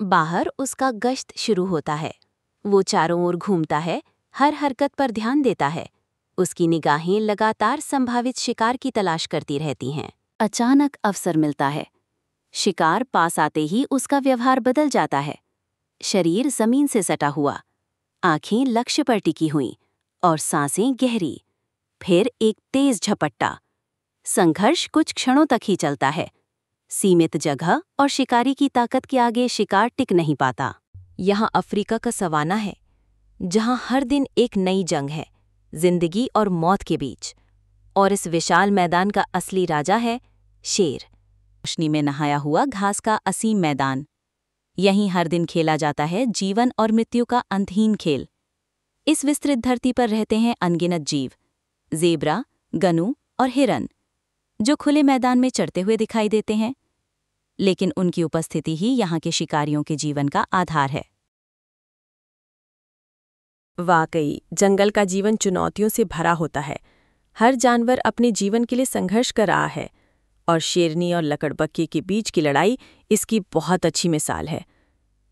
बाहर उसका गश्त शुरू होता है। वो चारों ओर घूमता है, हर हरकत पर ध्यान देता है। उसकी निगाहें लगातार संभावित शिकार की तलाश करती रहती हैं। अचानक अवसर मिलता है। शिकार पास आते ही उसका व्यवहार बदल जाता है। शरीर जमीन से सटा हुआ, आंखें लक्ष्य पर टिकी हुईं और सांसें गहरी। फिर एक तेज झपट्टा। संघर्ष कुछ क्षणों तक ही चलता है। सीमित जगह और शिकारी की ताकत के आगे शिकार टिक नहीं पाता। यहाँ अफ्रीका का सवाना है, जहाँ हर दिन एक नई जंग है, जिंदगी और मौत के बीच। और इस विशाल मैदान का असली राजा है शेर। रोशनी में नहाया हुआ घास का असीम मैदान। यहीं हर दिन खेला जाता है जीवन और मृत्यु का अंतहीन खेल। इस विस्तृत धरती पर रहते हैं अनगिनत जीव, ज़ेब्रा, गनु और हिरन, जो खुले मैदान में चरते हुए दिखाई देते हैं। लेकिन उनकी उपस्थिति ही यहाँ के शिकारियों के जीवन का आधार है। वाकई जंगल का जीवन चुनौतियों से भरा होता है। हर जानवर अपने जीवन के लिए संघर्ष कर रहा है, और शेरनी और लकड़बग्घे के बीच की लड़ाई इसकी बहुत अच्छी मिसाल है।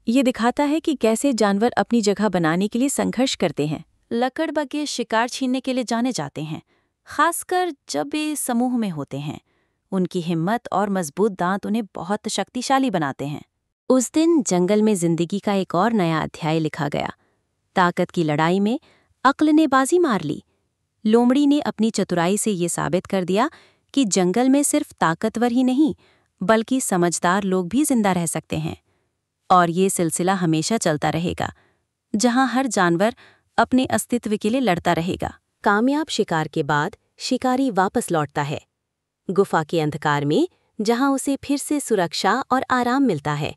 ये दिखाता है कि कैसे जानवर अपनी जगह बनाने के लिए संघर्ष करते हैं। लकड़बग्घे शिकार छीनने के लिए जाने जाते हैं, खासकर जब वे समूह में होते हैं। उनकी हिम्मत और मजबूत दांत उन्हें बहुत शक्तिशाली बनाते हैं। उस दिन जंगल में जिंदगी का एक और नया अध्याय लिखा गया। ताकत की लड़ाई में अक्ल ने बाजी मार ली। लोमड़ी ने अपनी चतुराई से ये साबित कर दिया कि जंगल में सिर्फ ताकतवर ही नहीं, बल्कि समझदार लोग भी जिंदा रह सकते हैं। और ये सिलसिला हमेशा चलता रहेगा, जहां हर जानवर अपने अस्तित्व के लिए लड़ता रहेगा। कामयाब शिकार के बाद शिकारी वापस लौटता है, गुफा के अंधकार में, जहां उसे फिर से सुरक्षा और आराम मिलता है।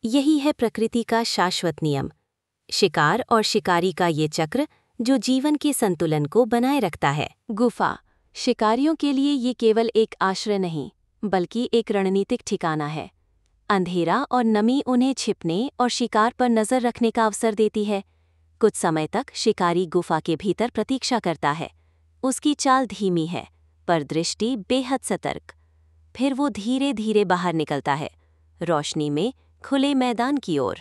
यही है प्रकृति का शाश्वत नियम, शिकार और शिकारी का ये चक्र जो जीवन के संतुलन को बनाए रखता है। गुफा शिकारियों के लिए ये केवल एक आश्रय नहीं, बल्कि एक रणनीतिक ठिकाना है। अंधेरा और नमी उन्हें छिपने और शिकार पर नजर रखने का अवसर देती है। कुछ समय तक शिकारी गुफा के भीतर प्रतीक्षा करता है। उसकी चाल धीमी है, पर दृष्टि बेहद सतर्क। फिर वो धीरे धीरे बाहर निकलता है, रोशनी में खुले मैदान की ओर।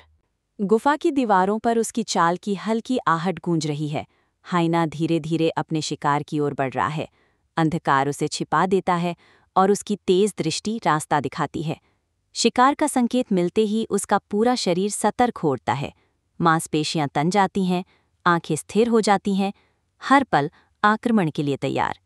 गुफा की दीवारों पर उसकी चाल की हल्की आहट गूंज रही है। हाइना धीरे धीरे अपने शिकार की ओर बढ़ रहा है। अंधकार उसे छिपा देता है और उसकी तेज दृष्टि रास्ता दिखाती है। शिकार का संकेत मिलते ही उसका पूरा शरीर सतर्क हो उठता है। मांसपेशियां तन जाती हैं, आंखें स्थिर हो जाती हैं, हर पल आक्रमण के लिए तैयार।